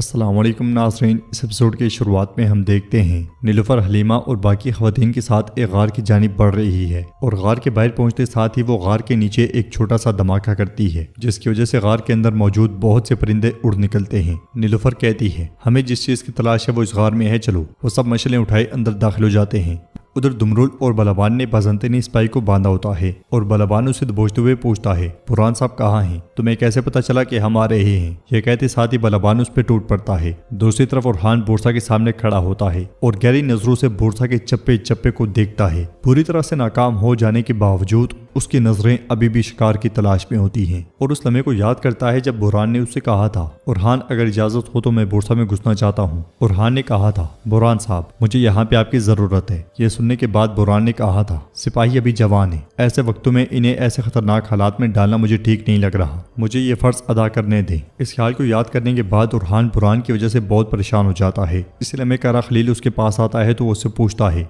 السلام علیکم ناظرین، اس ایپیسوڈ کی شروعات میں ہم دیکھتے ہیں نیلوفر حلیمہ اور باقی خواتین کے ساتھ ایک غار کی جانب بڑھ رہی ہے اور غار کے باہر پہنچتے ساتھ ہی وہ غار کے نیچے ایک چھوٹا سا دھماکہ کرتی ہے، جس کی وجہ سے غار کے اندر موجود بہت سے پرندے اڑ نکلتے ہیں۔ نیلوفر کہتی ہے ہمیں جس چیز کی تلاش ہے وہ اس غار میں ہے، چلو۔ وہ سب مشعلیں اٹھائے اندر داخل ہو جاتے ہیں۔ ادھر دمرول اور بلابان نے بازنتے نے سپاہی کو باندھا ہوتا ہے اور بلابان اسے دبوچتے ہوئے پوچھتا ہے برہان صاحب کہاں ہیں؟ تمہیں کیسے پتا چلا کہ ہم آ رہے ہیں؟ یہ کہتے ساتھ ہی بلابان اس پہ ٹوٹ پڑتا ہے۔ دوسری طرف اورحان بورسا کے سامنے کھڑا ہوتا ہے اور گہری نظروں سے بورسا کے چپے چپے کو دیکھتا ہے۔ پوری طرح سے ناکام ہو جانے کے باوجود اس کی نظریں ابھی بھی شکار کی تلاش میں ہوتی ہیں اور اس لمحے کو یاد کرتا ہے جب برہان نے اس سے کہا تھا اورحان اگر اجازت ہو تو میں بورسا میں گھسنا چاہتا ہوں۔ اورحان نے کہا تھا برہان صاحب مجھے یہاں پہ آپ کی ضرورت ہے۔ یہ سننے کے بعد برہان نے کہا تھا سپاہی ابھی جوان ہیں، ایسے وقتوں میں انہیں ایسے خطرناک حالات میں ڈالنا مجھے ٹھیک نہیں لگ رہا، مجھے یہ فرض ادا کرنے دیں۔ اس خیال کو یاد کرنے کے بعد اورحان برہان کی وجہ سے بہت پریشان ہو جاتا ہے۔ اس لمحے کرا خلیل اس کے پاس آتا ہے تو وہ اس سے پوچھتا ہے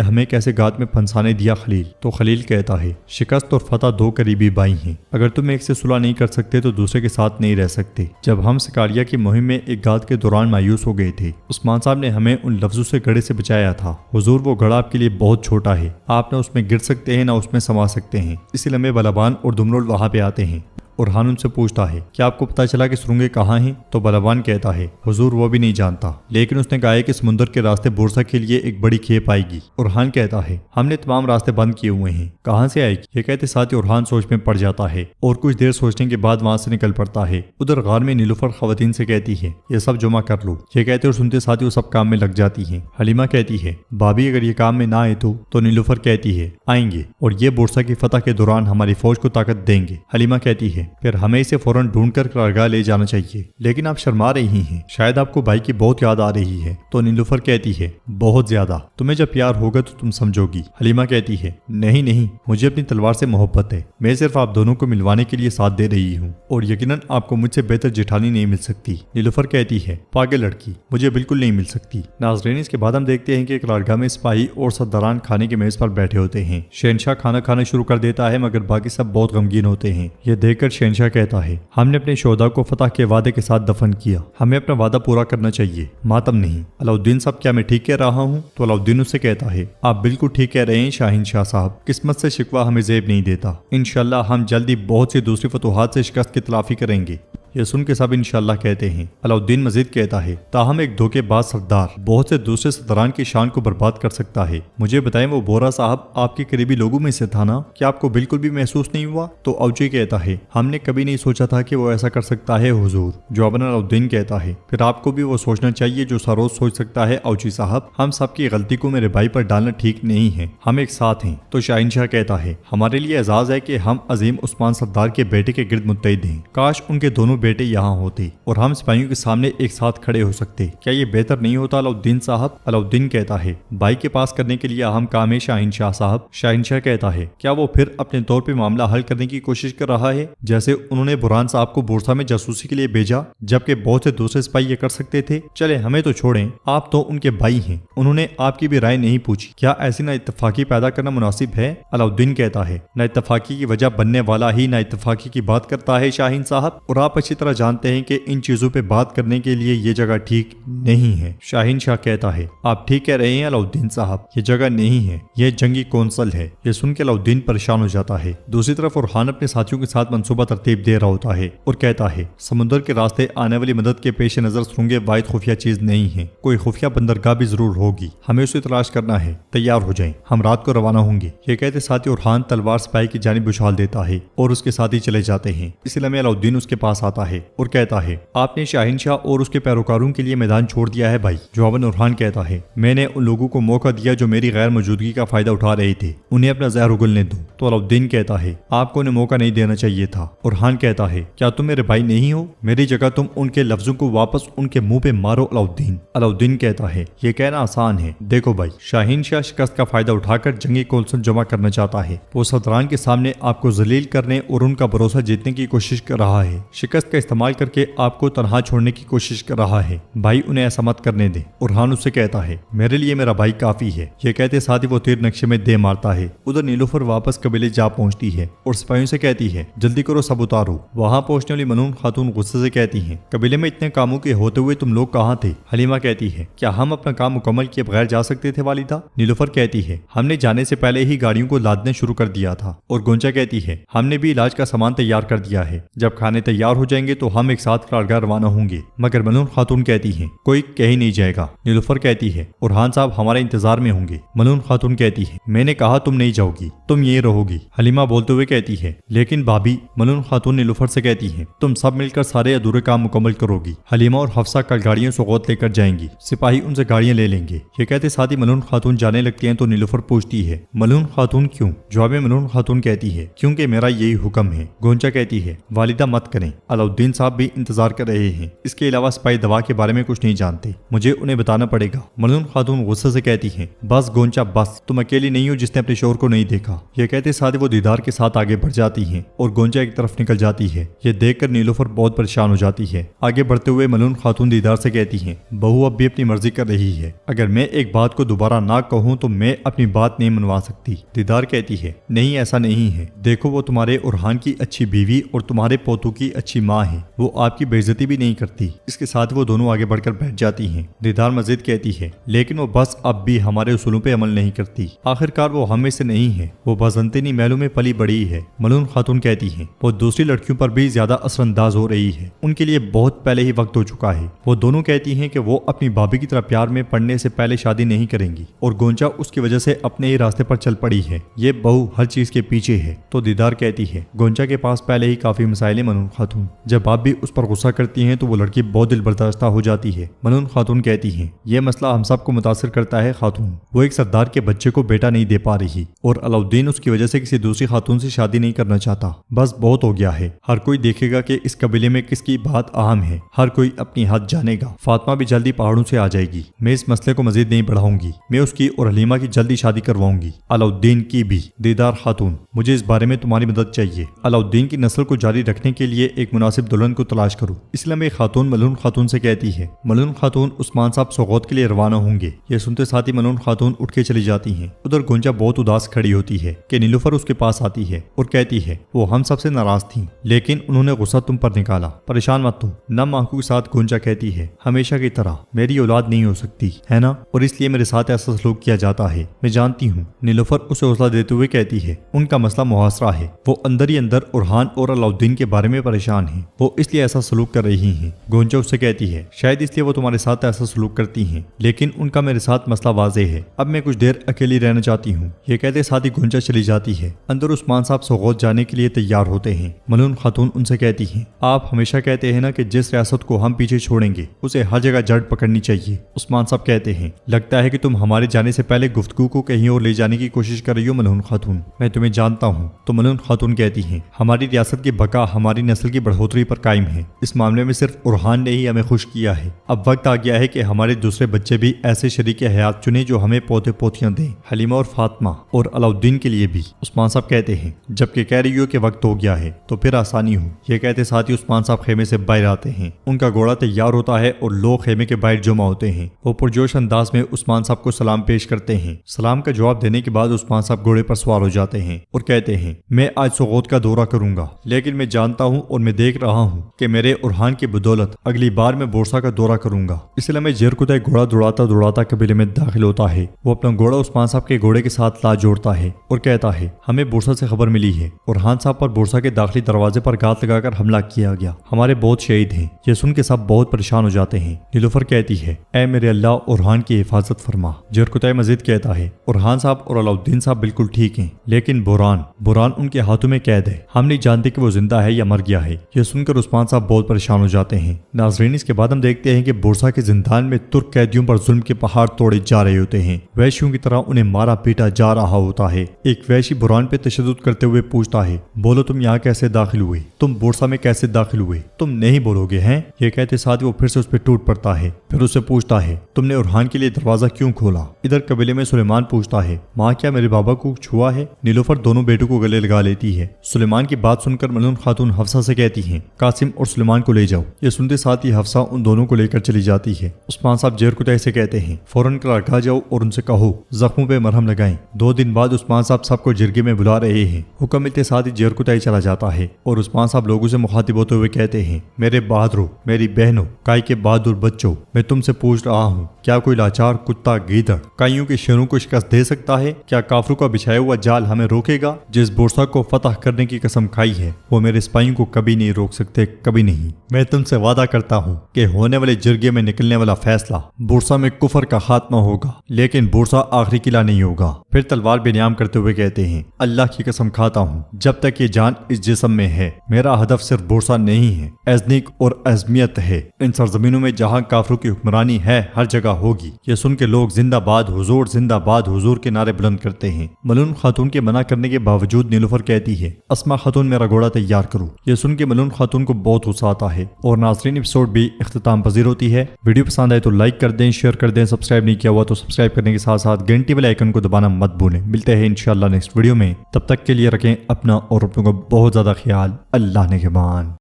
ہمیں کیسے گات میں پھنسانے دیا خلیل؟ تو خلیل کہتا ہے شکست اور فتح دو قریبی بھائی ہیں، اگر تم ایک سے صلح نہیں کر سکتے تو دوسرے کے ساتھ نہیں رہ سکتے۔ جب ہم سکاریا کی مہم میں ایک گات کے دوران مایوس ہو گئے تھے، عثمان صاحب نے ہمیں ان لفظوں سے گڑھے سے بچایا تھا حضور وہ گڑھا آپ کے لیے بہت چھوٹا ہے، آپ نہ اس میں گر سکتے ہیں نہ اس میں سما سکتے ہیں۔ اسی لمحے بلابان اور دمرول وہاں پہ آتے ہیں۔ اورحان ان سے پوچھتا ہے کیا آپ کو پتا چلا کہ سرنگیں کہاں ہیں؟ تو بلابان کہتا ہے حضور وہ بھی نہیں جانتا، لیکن اس نے کہا ہے کہ سمندر کے راستے بورسا کے لیے ایک بڑی کھیپ آئے گی۔ اورحان کہتا ہے ہم نے تمام راستے بند کیے ہوئے ہیں، کہاں سے آئے گی؟ یہ کہتے ساتھ ہی اورحان سوچ میں پڑ جاتا ہے اور کچھ دیر سوچنے کے بعد وہاں سے نکل پڑتا ہے۔ ادھر غار میں نیلوفر خواتین سے کہتی ہے یہ سب جمع کر لو۔ یہ کہتے اور سنتے ساتھ ہی وہ سب کام میں لگ جاتی ہیں۔ حلیمہ کہتی ہے بھابھی اگر یہ کام میں نہ آئے تو نیلوفر کہتی ہے آئیں گے اور یہ بورسا کی فتح کے دوران ہماری فوج کو طاقت دیں گے۔ حلیمہ کہتی ہے پھر ہمیں اسے فوراً ڈھونڈ کر قرارگاہ لے جانا چاہیے، لیکن آپ شرما رہی ہیں، شاید آپ کو بھائی کی بہت یاد آ رہی ہے۔ تو نیلوفر کہتی ہے بہت زیادہ، تمہیں جب پیار ہوگا تو تم سمجھو گی۔ حلیمہ کہتی ہے نہیں مجھے اپنی تلوار سے محبت ہے، میں صرف آپ دونوں کو ملوانے کے لیے ساتھ دے رہی ہوں اور یقیناً آپ کو مجھ سے بہتر جیٹھانی نہیں مل سکتی۔ نیلوفر کہتی ہے پاگل لڑکی، مجھے بالکل نہیں مل سکتی۔ ناظرین اس کے بعد ہم دیکھتے ہیں کہ قرارگاہ میں سپاہی اور سرداران کھانے کی میز پر بیٹھے ہوتے ہیں۔ شہنشاہ کھانا کھانا شروع کر دیتا ہے مگر باقی سب بہت غمگین ہوتے ہیں۔ یہ دیکھ کر شہنشاہ کہتا ہے ہم نے اپنے شہداء کو فتح کے وعدے کے ساتھ دفن کیا، ہمیں اپنا وعدہ پورا کرنا چاہیے، ماتم نہیں۔ علاؤالدین صاحب کیا میں ٹھیک کہہ رہا ہوں؟ تو علاؤالدین اس سے کہتا ہے آپ بالکل ٹھیک کہہ رہے ہیں شاہین شاہ صاحب، قسمت سے شکوہ ہمیں زیب نہیں دیتا، انشاءاللہ ہم جلدی بہت سی دوسری فتوحات سے شکست کی تلافی کریں گے۔ یہ سن کے سب انشاءاللہ کہتے ہیں۔ علاؤالدین مزید کہتا ہے تاہم ایک دھوکے باز سردار بہت سے دوسرے سرداران کی شان کو برباد کر سکتا ہے، مجھے بتائیں وہ بورا صاحب آپ کے قریبی لوگوں میں سے تھا نا، کیا آپ کو بالکل بھی محسوس نہیں ہوا؟ تو اوچی کہتا ہے ہم نے کبھی نہیں سوچا تھا کہ وہ ایسا کر سکتا ہے حضور۔ جواباً علاؤالدین کہتا ہے پھر آپ کو بھی وہ سوچنا چاہیے جو سروز سوچ سکتا ہے اوچی صاحب، ہم سب کی غلطی کو میرے بھائی پر ڈالنا ٹھیک نہیں ہے، ہم ایک ساتھ ہیں۔ تو شاہین شاہ کہتا ہے ہمارے لیے اعزاز ہے کہ ہم عظیم عثمان سردار کے بیٹے کے گرد متحد ہیں، کاش ان کے دونوں بیٹے یہاں ہوتے اور ہم سپاہیوں کے سامنے ایک ساتھ کھڑے ہو سکتے، کیا یہ بہتر نہیں ہوتا علاؤالدین صاحب؟ علاؤالدین کہتا ہے بھائی کے پاس کرنے کے لیے اہم کام ہے شاہین شاہ صاحب۔ شاہین شاہ کہتا ہے کیا وہ پھر اپنے طور پہ معاملہ حل کرنے کی کوشش کر رہا ہے، جیسے انہوں نے برہان صاحب کو بورسا میں جاسوسی کے لیے بھیجا جبکہ بہت سے دوسرے سپاہی یہ کر سکتے تھے؟ چلے ہمیں تو چھوڑیں، آپ تو ان کے بھائی ہیں، انہوں نے آپ کی بھی رائے نہیں پوچھی، کیا ایسی نا اتفاقی پیدا کرنا مناسب ہے؟ علاؤالدین کہتا ہے نا اتفاقی کی وجہ بننے والا ہی نا اتفاقی کی بات کرتا ہے شاہین صاحب، اور آپ اچھی طرح جانتے ہیں کہ ان چیزوں پہ بات کرنے کے لیے یہ جگہ ٹھیک نہیں ہے۔ شاہین شاہ کہتا ہے آپ ٹھیک کہہ رہے ہیں علاؤالدین صاحب، یہ جگہ نہیں ہے، یہ جنگی کونسل ہے۔ یہ سن کے علاؤالدین پریشان ہو جاتا ہے۔ دوسری طرف اورحان اپنے ساتھیوں کے ساتھ منصوبہ ترتیب دے رہا ہوتا ہے اور کہتا ہے سمندر کے راستے آنے والی مدد کے پیش نظر سرنگیں واحد خفیہ چیز نہیں ہے، کوئی خفیہ بندرگاہ بھی ضرور ہوگی، ہمیں اسے تلاش کرنا ہے، تیار ہو جائیں، ہم رات کو روانہ ہوں گے۔ یہ کہتے ساتھ ہی اورحان تلوار سپاہی کی جانب اچھال دیتا ہے اور اس کے ساتھ ہی چلے جاتے ہیں۔ اسی لمحے علاؤالدین اس کے پاس آتا ہے اور کہتا ہے آپ نے شاہین شاہ اور اس کے پیروکاروں کے لیے میدان چھوڑ دیا ہے بھائی۔ جواباً اورحان کہتا ہے میں نے ان لوگوں کو موقع دیا جو میری غیر موجودگی کا فائدہ اٹھا رہے تھے، انہیں اپنا زہر اگلنے دو۔ تو علاؤالدین کہتا ہے آپ کو انہیں موقع نہیں دینا چاہیے تھا۔ اورحان کہتا ہے کیا تم میرے بھائی نہیں ہو؟ میری جگہ تم ان کے لفظوں کو واپس ان کے منہ پہ مارو علاؤالدین۔ علاؤالدین کہتا ہے یہ کہنا آسان ہے، دیکھو بھائی شاہین شاہ شکست کا فائدہ اٹھا کر جنگی کونسل جمع کرنا چاہتا ہے، وہ سرداران کے سامنے آپ کو ذلیل کرنے اور ان کا بھروسہ جیتنے کی کوشش کر رہا ہے، شکست شخص کا استعمال کر کے آپ کو تنہا چھوڑنے کی کوشش کر رہا ہے، بھائی انہیں ایسا مت کرنے دیں۔ ارحان اس سے کہتا ہے میرے لیے میرا بھائی کافی ہے۔ یہ کہتے ساتھ ہی وہ تیر نقشے میں دے مارتا ہے۔ ادھر نیلوفر واپس قبیلے جا پہنچتی ہے اور سپاہیوں سے کہتی ہے جلدی کرو، سب اتارو۔ وہاں پہنچنے والی ملعون خاتون غصے سے کہتی ہیں قبیلے میں اتنے کاموں کے ہوتے ہوئے تم لوگ کہاں تھے؟ حلیمہ کہتی ہے کیا ہم اپنا کام مکمل کیے بغیر جا سکتے تھے والدہ؟ نیلوفر کہتی ہے ہم نے جانے سے پہلے ہی گاڑیوں کو لادنے شروع کر دیا تھا۔ اور گونچا کہتی ہے ہم نے بھی علاج کا سامان تیار کر دیا ہے، جب کھانے تیار ہو جائیں گے تو ہم ایک ساتھ کارگاہ روانہ ہوں گے۔ مگر ملعون خاتون کہتی ہیں کوئی کہیں نہیں جائے گا۔ نیلوفر کہتی ہے ارحان صاحب ہمارے انتظار میں ہوں گے۔ ملعون خاتون کہتی ہے میں نے کہا تم نہیں جاؤ گی، تم یہیں رہو گی۔ حلیمہ بولتے ہوئے کہتی ہے لیکن بھابھی۔ ملعون خاتون نیلوفر سے کہتی ہے تم سب مل کر سارے ادھورے کام مکمل کرو گی۔ حلیمہ اور حفصہ کل گاڑیوں سوغات لے کر جائیں گی، سپاہی ان سے گاڑیاں لے لیں گے۔ یہ کہتے ساتھ ہی ملعون خاتون جانے لگتی ہیں تو نیلوفر پوچھتی ہے ملعون خاتون کیوں؟ جواب میں ملعون خاتون کہتی ہے کیونکہ میرا یہی حکم ہے۔ گونچا کہتی ہے والدہ مت کریں، علاؤالدین صاحب بھی انتظار کر رہے ہیں، اس کے علاوہ سپاہی دوا کے بارے میں کچھ نہیں جانتے، مجھے انہیں بتانا پڑے گا۔ ملعون خاتون غصے سے کہتی ہیں بس گونچا بس، تم اکیلی نہیں ہو جس نے اپنے شوہر کو نہیں دیکھا۔ یہ کہتے ساتھ وہ دیدار کے ساتھ آگے بڑھ جاتی ہیں اور گونچا ایک طرف نکل جاتی ہے۔ یہ دیکھ کر نیلوفر بہت پریشان ہو جاتی ہے۔ آگے بڑھتے ہوئے ملعون خاتون دیدار سے کہتی ہیں بہو اب بھی اپنی مرضی کر رہی ہے، اگر میں ایک بات کو دوبارہ نہ کہوں تو میں اپنی بات نہیں منوا سکتی۔ دیدار کہتی ہے نہیں ایسا نہیں ہے، دیکھو وہ تمہارے ارحان کی اچھی بیوی اور تمہارے پوتوں کی اچھی ماں ہے، وہ آپ کی بے عزتی بھی نہیں کرتی۔ اس کے ساتھ وہ دونوں آگے بڑھ کر بیٹھ جاتی ہیں۔ دیدار مزید کہتی ہے لیکن وہ بس اب بھی ہمارے اصولوں پہ عمل نہیں کرتی، آخرکار وہ ہم میں سے نہیں ہے، وہ بازنطینی محلوں میں پلی بڑی ہے۔ ملعون خاتون کہتی ہیں وہ دوسری لڑکیوں پر بھی زیادہ اثر انداز ہو رہی ہے، ان کے لیے بہت پہلے ہی وقت ہو چکا ہے۔ وہ دونوں کہتی ہیں کہ وہ اپنی بھابھی کی طرح پیار میں پڑنے سے پہلے شادی نہیں کریں گی اور گونچا اس کی وجہ سے اپنے ہی راستے پر چل پڑی ہے، یہ بہو ہر چیز کے پیچھے ہے۔ تو دیدار کہتی ہے گونچا کے پاس پہلے ہی کافی مسائل ہیں ملعون خاتون، جب آپ بھی اس پر غصہ کرتی ہیں تو وہ لڑکی بہت دل برداشتہ ہو جاتی ہے۔ ملعون خاتون کہتی ہیں یہ مسئلہ ہم سب کو متاثر کرتا ہے خاتون، وہ ایک سردار کے بچے کو بیٹا نہیں دے پا رہی اور علاؤالدین اس کی وجہ سے کسی دوسری خاتون سے شادی نہیں کرنا چاہتا، بس بہت ہو گیا ہے، ہر کوئی دیکھے گا کہ اس قبیلے میں کس کی بات اہم ہے، ہر کوئی اپنی حد جانے گا۔ فاطمہ بھی جلدی پہاڑوں سے آ جائے گی، میں اس مسئلے کو مزید نہیں بڑھاؤں گی، میں اس کی اور حلیمہ کی جلدی شادی کرواؤں گی، علاؤالدین کی بھی۔ دیدار خاتون مجھے اس بارے میں تمہاری مدد چاہیے، علاؤالدین کی نسل کو جاری رکھنے کے لیے ایک مناسب دلہن کو تلاش کرو۔ اس لیے خاتون ملعون خاتون سے کہتی ہے ملعون خاتون عثمان صاحب سوغات کے لیے روانہ ہوں گے۔ یہ سنتے ساتھ ہی ملعون خاتون اٹھ کے چلی جاتی ہیں۔ ادھر گونچا بہت اداس کھڑی ہوتی ہے کہ نیلوفر اس کے پاس آتی ہے اور کہتی ہے وہ ہم سب سے ناراض تھیں لیکن انہوں نے غصہ تم پر نکالا، پریشان مت ہو۔ نم آنکھوں کے ساتھ گونچا کہتی ہے ہمیشہ کی طرح میری اولاد نہیں ہو سکتی ہے نا، اور اس لیے میرے ساتھ ایسا سلوک کیا جاتا ہے، میں جانتی ہوں۔ نیلوفر اسے حوصلہ دیتے ہوئے کہتی ہے ان کا مسئلہ محاصرہ ہے، وہ اندر ہی اندر ارحان اور علاؤالدین کے بارے میں پریشان ہیں، وہ اس لیے ایسا سلوک کر رہی ہیں۔ گونچا اس سے کہتی ہے شاید اس لیے وہ تمہارے ساتھ ایسا سلوک کرتی ہیں، لیکن ان کا میرے ساتھ مسئلہ واضح ہے، اب میں کچھ دیر اکیلی رہنا چاہتی ہوں۔ یہ کہتے ساتھ ہی گونچا چلی جاتی ہے۔ اندر عثمان صاحب سوغات جانے کے لیے تیار ہوتے ہیں۔ ملعون خاتون ان سے کہتی ہیں آپ ہمیشہ کہتے ہیں نا کہ جس ریاست کو ہم پیچھے چھوڑیں گے اسے ہر جگہ جڑ پکڑنی چاہیے۔ عثمان صاحب کہتے ہیں لگتا ہے کہ تم ہمارے جانے سے پہلے گفتگو کو کہیں اور لے جانے کی کوشش کر رہی ہو ملعون خاتون، میں تمہیں جانتا ہوں۔ تو ملعون خاتون کہتی ہیں ہماری ریاست کی بقا ہماری نسل کی بڑھوتری پر قائم ہے، اس معاملے میں صرف ارحان نے ہی ہمیں خوش کیا ہے، اب وقت آ گیا ہے کہ ہمارے دوسرے بچے بھی ایسے شریک حیات چنے جو ہمیں پوتے پوتیاں دیں، حلیمہ اور فاطمہ اور علاؤالدین کے لیے بھی۔ عثمان صاحب کہتے ہیں جبکہ کہہ رہی ہو کہ وقت ہو گیا ہے تو پھر آسانی ہو۔ یہ کہتے ساتھ ہی عثمان صاحب خیمے سے باہر آتے ہیں، ان کا گھوڑا تیار ہوتا ہے اور لوگ خیمے کے باہر جمع ہوتے ہیں۔ وہ پرجوش انداز میں عثمان صاحب کو سلام پیش کرتے ہیں۔ سلام کا جواب دینے کے بعد عثمان صاحب گھوڑے پر سوار ہو جاتے ہیں اور کہتے ہیں میں آج سوغات کا دورہ کروں گا، لیکن میں جانتا ہوں اور میں دیکھ رہا ہوں کہ میرے ارحان کی بدولت اگلی بار میں بورسا کا دورہ کروں گا، اس لیے میں جرکتے گھوڑا دوڑاتا قبیلے میں داخل ہوتا ہے۔ وہ اپنا گھوڑا عثمان صاحب کے گھوڑے کے ساتھ لا جوڑتا ہے اور کہتا ہے ہمیں بورسا سے خبر ملی ہے، ارحان صاحب پر بورسا کے داخلی دروازے پر گھات لگا کر حملہ کیا گیا، ہمارے بہت شہید ہیں۔ یہ سن کے سب بہت پریشان ہو جاتے ہیں۔ نیلوفر کہتی ہے اے میرے اللہ ارحان کی حفاظت فرما۔ جرکتے مزید کہتا ہے ارحان صاحب اور علاؤالدین صاحب بالکل ٹھیک ہیں، لیکن بوران ان کے ہاتھوں میں قید ہے، ہم نہیں جانتے کہ وہ زندہ ہے یا مر گیا ہے۔ یہ سن کر عثمان صاحب بہت پریشان ہو جاتے ہیں۔ ناظرین اس کے بعد ہم دیکھتے ہیں کہ بورسا کے زندان میں ترک قیدیوں پر ظلم کے پہاڑ توڑے جا رہے ہوتے ہیں، وحشیوں کی طرح انہیں مارا پیٹا جا رہا ہوتا ہے۔ ایک وحشی بوران پہ تشدد کرتے ہوئے پوچھتا ہے بولو تم یہاں کیسے داخل ہوئے، تم بورسا میں کیسے داخل ہوئے، تم نہیں بولو گے ہیں؟ یہ کہتے ساتھ وہ پھر سے اس پہ ٹوٹ پڑتا ہے، پھر اسے پوچھتا ہے تم نے ارحان کے لیے دروازہ کیوں کھولا؟ ادھر قبیلے میں سلیمان پوچھتا ہے ماں کیا میرے بابا کو چھوا ہے؟ نیلوفر دونوں بیٹوں کو گلے لگا لیتی ہے۔ سلیمان کی بات سن کر ملعون خاتون حفصہ سے کہتی ہیں ہیں قاسم اور سلیمان کو لے جاؤ۔ یہ سنتے ساتھ ہی حفصہ ان دونوں کو لے کر چلی جاتی ہے۔ عثمان صاحب جیرکتائی سے کہتے ہیں فوراً کراگاہ جاؤ اور ان سے کہو زخموں پہ مرہم لگائیں۔ 2 دن بعد عثمان صاحب سب کو جرگے میں بلا رہے ہیں۔ حکم ملتے ساتھ ہی جیرکتائی چلا جاتا ہے اور عثمان صاحب لوگوں سے مخاطب ہوتے ہوئے کہتے ہیں میرے بہادروں، میری بہنوں، کائی کے بہادر بچوں، میں تم سے پوچھ رہا ہوں کیا کوئی لاچار کتا گیدڑ کائیوں کے شیروں کو شکست دے سکتا ہے؟ کیا کافروں کا بچھایا ہوا جال ہمیں روکے گا؟ جس بورسا کو فتح کرنے کی قسم کھائی ہے وہ میرے سپاہیوں کو کبھی نہیں روک سکتے، کبھی نہیں۔ میں تم سے وعدہ کرتا ہوں کہ ہونے والے جرگے میں نکلنے والا فیصلہ بورسا میں کفر کا خاتمہ ہوگا، لیکن بورسا آخری قلعہ نہیں ہوگا۔ پھر تلوار بے نیام کرتے ہوئے کہتے ہیں اللہ کی قسم کھاتا ہوں جب تک یہ جان اس جسم میں ہے میرا ہدف صرف بورسا نہیں ہے، ایزنک اور ازمیت ہے۔ ان سرزمینوں میں جہاں کافروں کی حکمرانی ہے ہر جگہ ہوگی۔ یہ سن کے لوگ زندہ باد حضور، زندہ باد حضور کے نعرے بلند کرتے ہیں۔ ملون خاتون کے منع کرنے کے باوجود نیلوفر کہتی ہے اسما خاتون میرا گھوڑا تیار کرو۔ یہ سن کے ملون خاتون کو بہت غصہ آتا ہے اور ناظرین ایپیسوڈ بھی اختتام پذیر ہوتی ہے۔ ویڈیو پسند آئے تو لائک کر دیں، شیئر کر دیں، سبسکرائب نہیں کیا ہوا تو سبسکرائب کرنے کے ساتھ ساتھ گھنٹی والے آئیکن کو دبانا مت بھولیں۔ ملتے ہیں انشاءاللہ نیکسٹ ویڈیو میں، تب تک کے لیے رکھیں اپنا اور اپنوں کا بہت زیادہ خیال۔ اللہ نگہبان۔